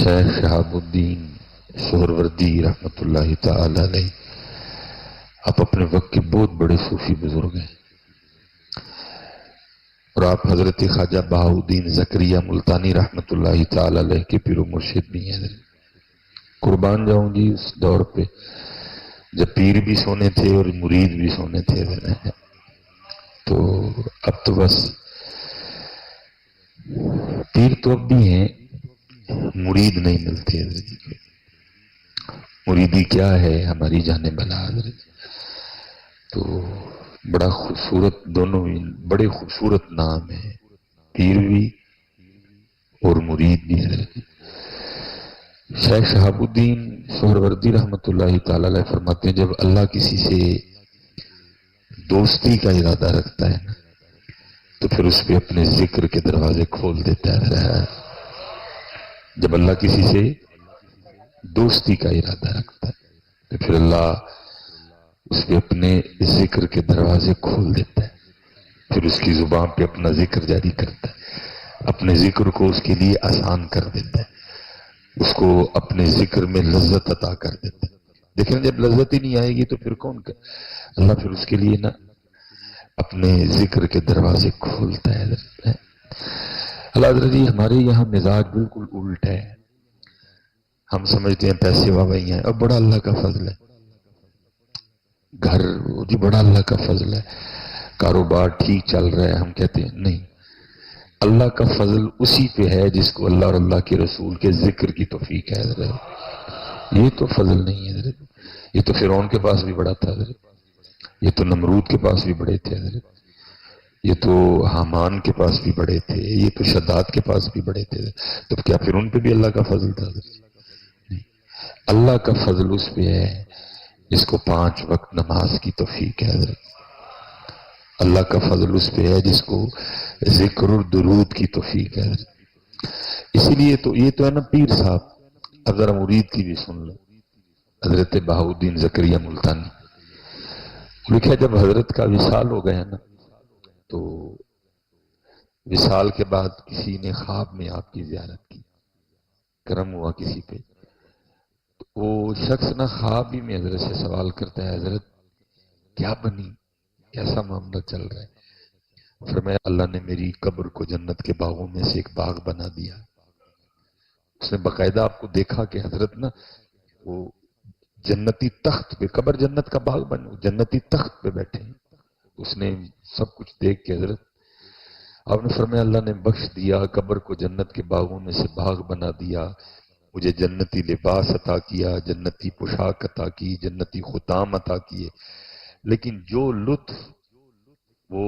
شیخ شہاب الدین سہروردی رحمۃ اللہ تعالی علیہ، آپ اپنے وقت کے بہت بڑے صوفی بزرگ ہیں، اور آپ حضرت خواجہ بہاؤالدین زکریا ملتانی رحمۃ اللہ تعالی علیہ کے پیر و مرشد بھی ہیں۔ قربان جاؤں جی اس دور پہ جب پیر بھی سونے تھے اور مرید بھی سونے تھے، تو اب تو بس پیر تو اب بھی ہیں، مرید نہیں ملتے۔ مریدی کیا ہے ہماری جانے بلا حضرت، تو بڑا خوبصورت، دونوں ہی بڑے خوبصورت نام ہیں، پیر بھی اور مرید بھی حضرت۔ شیخ شہاب الدین سہروردی رحمۃ اللہ تعالی علیہ فرماتے ہیں جب اللہ کسی سے دوستی کا ارادہ رکھتا ہے نا تو پھر اس پہ اپنے ذکر کے دروازے کھول دیتا ہے۔ جب اللہ کسی سے دوستی کا ارادہ رکھتا ہے تو پھر اللہ اس پہ اپنے ذکر کے دروازے کھول دیتا ہے، پھر اس کی زبان پہ اپنا ذکر جاری کرتا ہے، اپنے ذکر کو اس کے لیے آسان کر دیتا ہے، اس کو اپنے ذکر میں لذت عطا کر دیتا ہے۔ دیکھیں جب لذت ہی نہیں آئے گی تو پھر کون کر، اللہ پھر اس کے لیے نا اپنے ذکر کے دروازے کھولتا ہے۔ اللہ حضرت جی ہمارے یہاں مزاج بالکل الٹ ہے، ہم سمجھتے ہیں پیسے وابائی ہیں، اب بڑا اللہ کا فضل ہے، گھر جی بڑا اللہ کا فضل ہے، کاروبار ٹھیک چل رہا ہے، ہم کہتے ہیں نہیں، اللہ کا فضل اسی پہ ہے جس کو اللہ اور اللہ کے رسول کے ذکر کی توفیق ہے حضرت۔ یہ تو فضل نہیں ہے حضرت، یہ تو فرعون کے پاس بھی بڑا تھا حضرت، یہ تو نمرود کے پاس بھی بڑے تھے حضرت، یہ تو حامان کے پاس بھی بڑے تھے، یہ تو شداد کے پاس بھی بڑے تھے، تو کیا پھر ان پہ بھی اللہ کا فضل تھا حضرت؟ نہیں، اللہ کا فضل اس پہ ہے جس کو 5 وقت نماز کی توفیق ہے حضرت، اللہ کا فضل اس پہ ہے جس کو ذکر اور درود کی توفیق ہے حضرت۔ اسی لیے تو یہ تو ہے نا پیر صاحب، اب ذرا مرید کی بھی سن لو، حضرت بہاؤالدین زکریا ملتانی لکھا جب حضرت کا وصال ہو گیا نا تو وصال کے بعد کسی نے خواب میں آپ کی زیارت کی، کرم ہوا کسی پہ، تو وہ شخص نا خواب ہی میں حضرت سے سوال کرتا ہے حضرت کیا بنی، کیسا معاملہ چل رہا ہے؟ فرمایا اللہ نے میری قبر کو جنت کے باغوں میں سے ایک باغ بنا دیا۔ اس نے باقاعدہ آپ کو دیکھا کہ حضرت نا وہ جنتی تخت پہ، قبر جنت کا باغ بنے، جنتی تخت پہ بیٹھے ہیں، اس نے سب کچھ دیکھ کے حضرت آپ نے فرمایا اللہ نے بخش دیا، قبر کو جنت کے باغوں میں سے باغ بنا دیا، مجھے جنتی لباس عطا کیا، جنتی پوشاک عطا کی، جنتی ختام عطا کیے، لیکن جو لطف وہ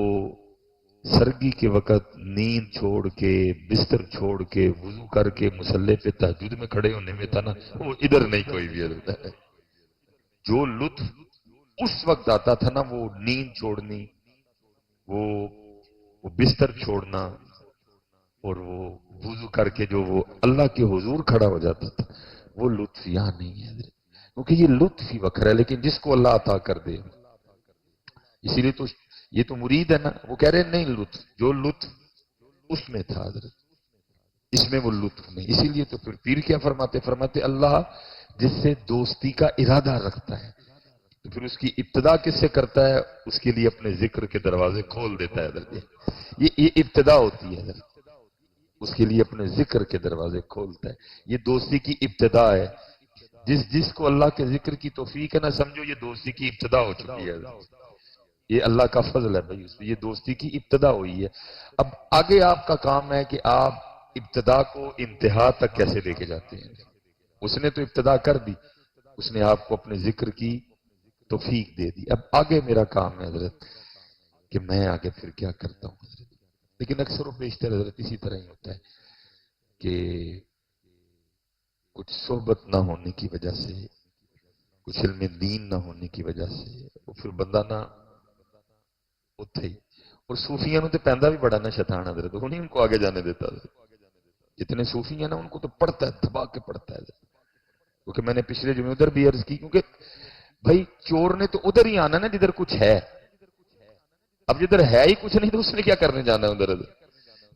سرگی کے وقت نیند چھوڑ کے بستر چھوڑ کے وضو کر کے مصلی پہ تہجد میں کھڑے ہونے میں تھا نا، وہ ادھر نہیں کوئی بھی حضرت ہے۔ جو لطف اس وقت آتا تھا نا، وہ نیند چھوڑنی، وہ بستر چھوڑنا، اور وہ وضو کر کے جو وہ اللہ کے حضور کھڑا ہو جاتا تھا، وہ لطف یہاں نہیں ہے حضرت، کیونکہ یہ لطف ہی وکر ہے، لیکن جس کو اللہ عطا کر دے، اسی لیے تو یہ تو مرید ہے نا، وہ کہہ رہے ہیں نہیں لطف، جو لطف اس میں تھا حضرت اس میں وہ لطف نہیں، اسی لیے تو پھر پیر کیا فرماتے اللہ جس سے دوستی کا ارادہ رکھتا ہے تو پھر اس کی ابتدا کس سے کرتا ہے، اس کے لیے اپنے ذکر کے دروازے کھول دیتا ہے حضرت۔ یہ ابتدا ہوتی ہے حضرت، اس کے لیے اپنے ذکر کے دروازے کھولتا ہے، یہ دوستی کی ابتدا ہے۔ جس کو اللہ کے ذکر کی توفیق ہے نا، سمجھو یہ دوستی کی ابتدا ہو چکی ہے حضرت، یہ اللہ کا فضل ہے بھائی، یہ دوستی کی ابتدا ہوئی ہے۔ اب آگے آپ کا کام ہے کہ آپ ابتدا کو انتہا تک کیسے لے کے جاتے ہیں۔ اس نے تو ابتدا کر دی، اس نے آپ کو اپنے ذکر کی توفیق دے دی، اب آگے میرا کام ہے حضرت کہ میں آگے پھر کیا کرتا ہوں حضرت۔ لیکن اکثر و بیشتر حضرت اسی طرح ہی ہوتا ہے کہ کچھ صحبت نہ ہونے کی وجہ سے، کچھ علم دین نہ ہونے کی وجہ سے وہ پھر بندہ نہ اتھے ہی، اور صوفیاں تو پہندا بھی بڑا نا شیطان حضرت، وہ نہیں ان کو آگے جانے دیتا حضرت۔ جتنے صوفی ہیں نا ان کو تو پڑھتا ہے، دبا کے پڑھتا ہے حضرت، کیونکہ میں نے پچھلے جمعے ادھر بھی عرض کی، کیونکہ بھائی چور نے تو ادھر ہی آنا نا جدھر کچھ ہے، اب جدھر ہے ہی کچھ نہیں تو اس نے کیا کرنے جانا ہے ادھر ادھر،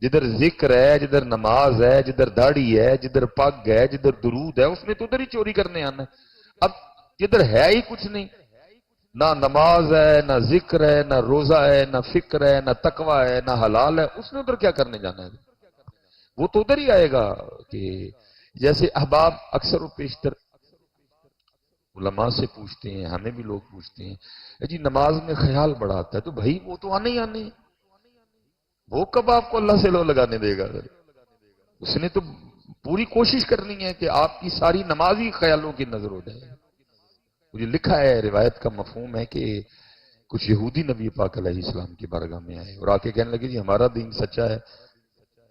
جدھر ذکر ہے، جدھر نماز ہے، جدھر داڑھی ہے، جدھر پگ ہے، جدھر درود ہے، اس نے تو ادھر ہی چوری کرنے آنا ہے۔ اب جدھر ہے ہی کچھ نہیں، نہ نماز ہے، نہ ذکر ہے، نہ روزہ ہے، نہ فکر ہے، نہ تقوی ہے، نہ حلال ہے، اس نے ادھر کیا کرنے جانا ہے؟ وہ تو ادھر ہی آئے گا کہ جیسے احباب اکثر و بیشتر علماء سے پوچھتے ہیں، ہمیں بھی لوگ پوچھتے ہیں جی نماز میں خیال بڑا آتا ہے، تو بھائی وہ تو آنے ہی آنے ہیں، وہ کب آپ کو اللہ سے لو لگانے دے گا؟ اس نے تو پوری کوشش کرنی ہے کہ آپ کی ساری نماز ہی خیالوں کی نظر ہو جائے۔ مجھے لکھا ہے، روایت کا مفہوم ہے کہ کچھ یہودی نبی پاک علیہ السلام کی بارگاہ میں آئے اور آ کے کہنے لگے جی ہمارا دین سچا ہے،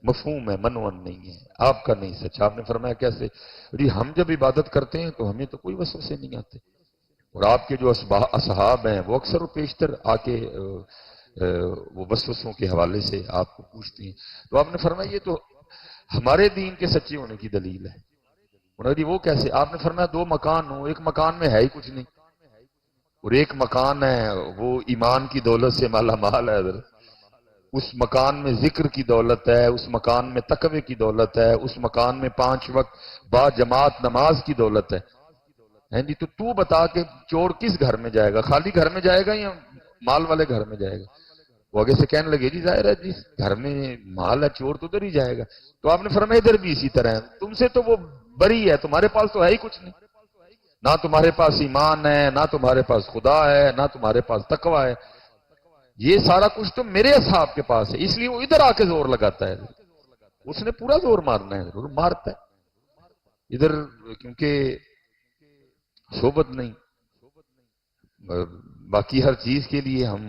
مفہوم ہے، منون نہیں ہے، آپ کا نہیں سچا۔ آپ نے فرمایا کیسے؟ جی ہم جب عبادت کرتے ہیں تو ہمیں تو کوئی وسوسے نہیں آتے، اور آپ کے جو اصحاب ہیں وہ اکثر و بیشتر آ کے وہ وسوسوں کے حوالے سے آپ کو پوچھتے ہیں۔ تو آپ نے فرمایا یہ تو ہمارے دین کے سچے ہونے کی دلیل ہے۔ انہوں نے جی وہ کیسے؟ آپ نے فرمایا دو مکان ہو، ایک مکان میں ہے ہی کچھ نہیں، اور ایک مکان ہے وہ ایمان کی دولت سے مالا مال ہے، حضرت اس مکان میں ذکر کی دولت ہے، اس مکان میں تقوی کی دولت ہے، اس مکان میں 5 وقت با جماعت نماز کی دولت ہے۔ ہیں جی تو بتا کہ چور کس گھر میں جائے گا؟ خالی گھر میں جائے گا یا مال والے گھر میں جائے گا؟ وہ آگے سے کہنے لگے جی ظاہر ہے جس گھر میں مال ہے چور تو ادھر ہی جائے گا۔ تو آپ نے فرمایا ادھر بھی اسی طرح ہے، تم سے تو وہ بری ہے، تمہارے پاس تو ہے ہی کچھ نہیں، نہ تمہارے پاس ایمان ہے، نہ تمہارے پاس خدا ہے، نہ تمہارے پاس تقوی ہے، یہ سارا کچھ تو میرے اصحاب کے پاس ہے، اس لیے وہ ادھر آ کے زور لگاتا ہے۔ اس نے پورا زور مارنا ہے، ضرور مارتا ہے ادھر، کیونکہ صحبت نہیں۔ باقی ہر چیز کے لیے ہم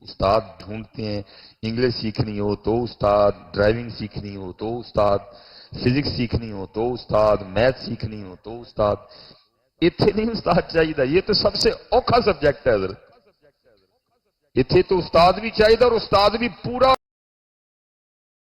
استاد ڈھونڈتے ہیں، انگلش سیکھنی ہو تو استاد، ڈرائیونگ سیکھنی ہو تو استاد، فزکس سیکھنی ہو تو استاد، میتھ سیکھنی ہو تو استاد۔ اتنے نہیں استاد چاہیے، یہ تو سب سے اوکھا سبجیکٹ ہے حضرت۔ اتنے تو استاد بھی چاہیے اور استاد بھی پورا